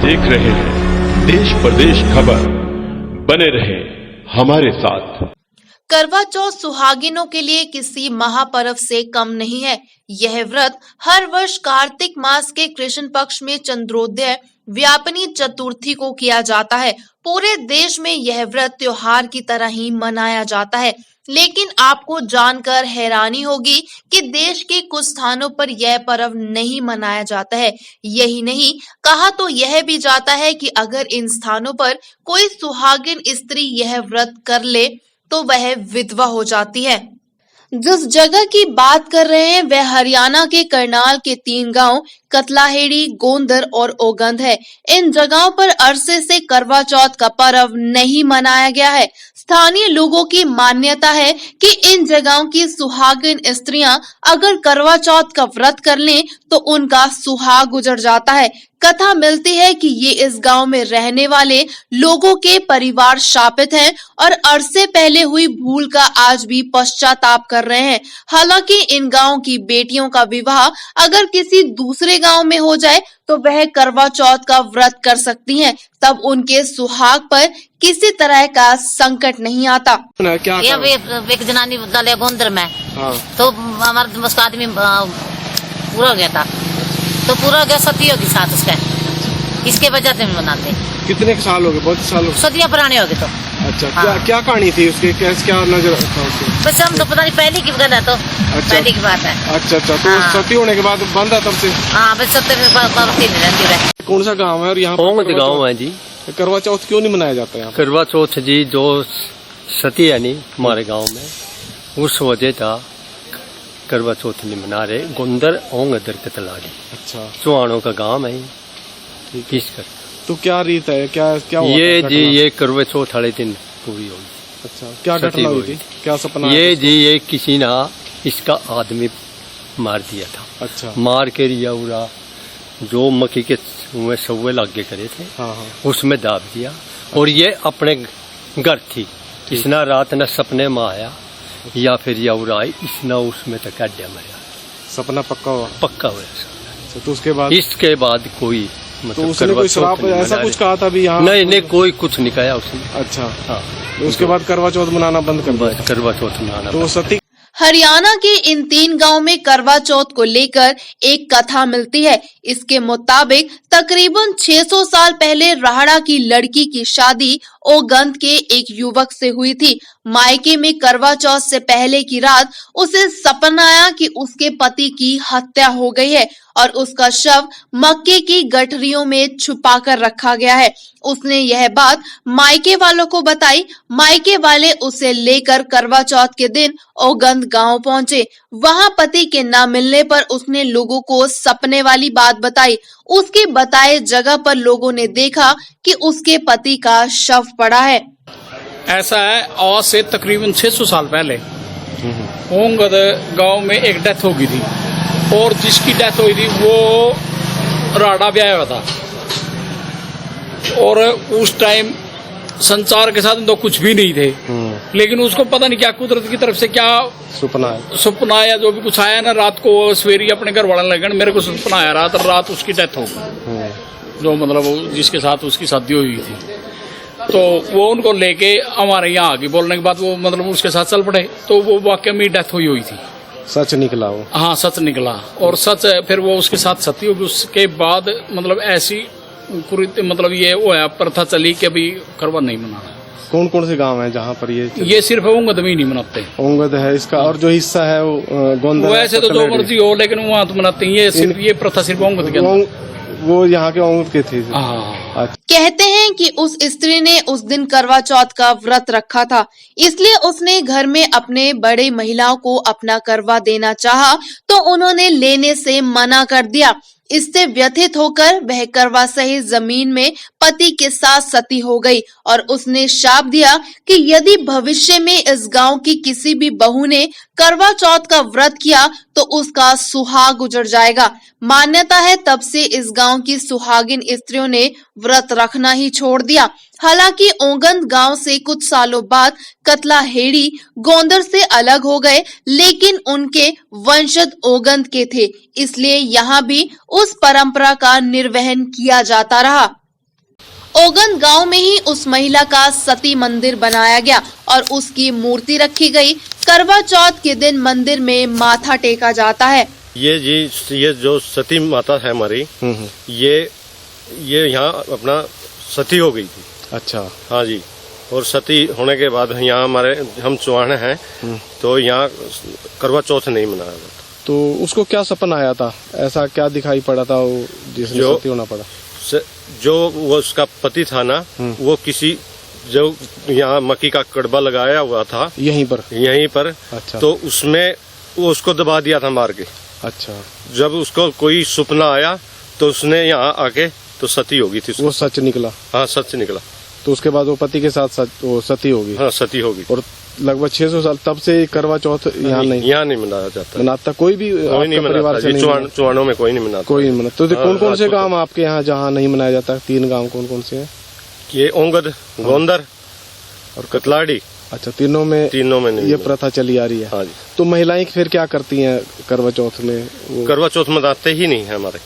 देख रहे हैं देश प्रदेश खबर, बने रहे हमारे साथ। करवा चौथ सुहागिनों के लिए किसी महापर्व से कम नहीं है। यह व्रत हर वर्ष कार्तिक मास के कृष्ण पक्ष में चंद्रोदय व्यापनी चतुर्थी को किया जाता है। पूरे देश में यह व्रत त्योहार की तरह ही मनाया जाता है, लेकिन आपको जानकर हैरानी होगी कि देश के कुछ स्थानों पर यह पर्व नहीं मनाया जाता है। यही नहीं, कहा तो यह भी जाता है कि अगर इन स्थानों पर कोई सुहागिन स्त्री यह व्रत कर ले तो वह विधवा हो जाती है। जिस जगह की बात कर रहे हैं वह हरियाणा के करनाल के 3 गांव कतलाहेड़ी, गोंदर और ओगंद है। इन जगहों पर अरसे से करवा चौथ का पर्व नहीं मनाया गया है। स्थानीय लोगों की मान्यता है कि इन जगहों की सुहागिन स्त्रियां अगर करवा चौथ का व्रत कर लें तो उनका सुहाग गुजर जाता है। कथा मिलती है कि ये इस गांव में रहने वाले लोगों के परिवार शापित हैं और अरसे पहले हुई भूल का आज भी पश्चाताप कर रहे हैं। हालांकि इन गांव की बेटियों का विवाह अगर किसी दूसरे गांव में हो जाए तो वह करवा चौथ का व्रत कर सकती हैं, तब उनके सुहाग पर किसी तरह का संकट नहीं आता। क्या एक जनानी दल गोंदर में तो हमारा उसका आदमी पूरा हो गया था, तो पूरा हो गया सतियों के साथ उसका, इसके वजह से मनाते। कितने साल हो गए? बहुत साल हो गए, सदियां पुराने हो गए। तो अच्छा, हाँ। क्या कहानी थी उसकी? क्या नजर था उसकी? बस हम तो पता नहीं, पहले की गल है तो अच्छा, पहले की बात है। अच्छा, तो हाँ। सती होने के बाद बंद है तब से? हाँ, बस सत्य में रहती है। कौन सा गाँव है और यहाँ गाँव है जी? करवा चौथ क्यों नहीं मनाया जाता है? करवा चौथ जी जो सती है नहीं हमारे गांव में, उस वजह था करवा चौथ नहीं मना रहे। गोंदर ओंग अदर कतलाड़ी, अच्छा, चौहानों का गांव है इस कर। तो क्या रीत है? क्या ये जी ये करवा चौथ वाले दिन पूरी होगी। अच्छा, क्या घटना हुई थी? क्या सपना? ये जी ये किसी ने इसका आदमी मार दिया था। अच्छा, मार के रिया उरा जो मक्की के सौवे लागे करे थे, हाँ। उसमें दाब दिया और ये अपने घर थी। इसना रात न सपने में आया या फिर यौरा इसना उसमें तक अड्डा मरा। सपना पक्का हुआ? पक्का हुआ। तो उसके बाद कोई मतलब तो उसने कोई श्राप ऐसा कुछ कहा था भी यहाँ? नहीं, कोई कुछ नहीं कहा उसने। अच्छा, हाँ। तो उसके बाद करवा चौथ मनाना बंद कर दिया? करवा चौथ मनाना। तो सती हरियाणा के इन 3 गांव में करवा चौथ को लेकर एक कथा मिलती है। इसके मुताबिक तकरीबन 600 साल पहले राहड़ा की लड़की की शादी ओगंद के एक युवक से हुई थी। मायके में करवा चौथ से पहले की रात उसे सपना आया कि उसके पति की हत्या हो गई है और उसका शव मक्के की गठरियों में छुपा कर रखा गया है। उसने यह बात मायके वालों को बताई। मायके वाले उसे लेकर करवा चौथ के दिन ओगंद गांव पहुंचे। वहां पति के न मिलने पर उसने लोगों को सपने वाली बात बताई। उसके बताए जगह पर लोगों ने देखा कि उसके पति का शव पड़ा है। ऐसा है, आज से तकरीबन 600 साल पहले ओंगद गांव में एक डेथ हो गई थी और जिसकी डेथ हुई थी वो राडा ब्याह हुआ था और उस टाइम संसार के साथ तो कुछ भी नहीं थे, लेकिन उसको पता नहीं क्या कुदरत की तरफ से क्या सपना या जो भी कुछ आया ना, रात को सवेरी अपने घर वाले लगन मेरे को सपना आया रात उसकी डेथ हो गई, जो मतलब जिसके साथ उसकी शादी हुई थी। तो वो उनको लेके हमारे यहाँ आ गई। बोलने के बाद वो मतलब उसके साथ चल पड़े, तो वो वाकई में डेथ हुई थी। सच निकला वो? हाँ, सच निकला। और सच फिर वो उसके साथ सती होगी। उसके बाद मतलब ऐसी मतलब ये वो है प्रथा चली कि अभी करवा नहीं मनाना। कौन से गांव है जहाँ पर ये सिर्फ ओंगद में नहीं मनाते? ओंगद है इसका, और जो हिस्सा है वो गोंदर। वैसे तो जो मर्जी हो, लेकिन वहाँ तो मनाते हैं। ये प्रथा सिर्फ ओंगद के, वो यहाँ के ओंगद के थे। कहते हैं कि उस स्त्री ने उस दिन करवा चौथ का व्रत रखा था, इसलिए उसने घर में अपने बड़े महिलाओं को अपना करवा देना चाहा तो उन्होंने लेने से मना कर दिया। इससे व्यथित होकर वह करवा सहित जमीन में पति के साथ सती हो गई और उसने शाप दिया कि यदि भविष्य में इस गांव की किसी भी बहू ने करवा चौथ का व्रत किया तो उसका सुहाग गुजर जाएगा। मान्यता है तब से इस गांव की सुहागिन स्त्रियों ने व्रत रखना ही छोड़ दिया। हालांकि ओगंद गांव से कुछ सालों बाद कतलाहेड़ी गोंदर से अलग हो गए, लेकिन उनके वंशज ओगंद के थे, इसलिए यहाँ भी उस परंपरा का निर्वहन किया जाता रहा। ओगन गांव में ही उस महिला का सती मंदिर बनाया गया और उसकी मूर्ति रखी गई। करवा चौथ के दिन मंदिर में माथा टेका जाता है। ये जो सती माता है हमारी, ये यहाँ अपना सती हो गई थी। अच्छा। हाँ जी। और सती होने के बाद यहाँ हम चौहान हैं, तो यहाँ करवा चौथ नहीं मनाया जाता। तो उसको क्या सपना आया था, ऐसा क्या दिखाई पड़ा था वो जिसमें सती होना पड़ा? जो वो उसका पति था ना, वो किसी जो यहाँ मक्की का कड़बा लगाया हुआ था यहीं पर। अच्छा। तो उसमें वो उसको दबा दिया था मार के। अच्छा। जब उसको कोई सपना आया तो उसने यहाँ आके तो सती होगी थी। वो सच निकला? हाँ, सच निकला। तो उसके बाद वो पति के साथ वो सती होगी? हाँ, सती होगी। और लगभग 600 साल तब से करवा चौथ यहाँ नहीं मनाया जाता। मनाता कोई भी परिवार से नहीं? चौहानों में कोई नहीं मनाता। कोई नहीं मनाता। तो कौन कौन से गांव आपके यहाँ जहाँ नहीं मनाया जाता? 3 गांव कौन कौन से हैं? ये ओंगद, गोंदर और कतलाड़ी। अच्छा, तीनों में नहीं ये प्रथा चली आ रही है। हाँ जी। तो महिलाएं फिर क्या करती हैं करवा चौथ में? करवा चौथ मनाते ही नहीं है हमारे।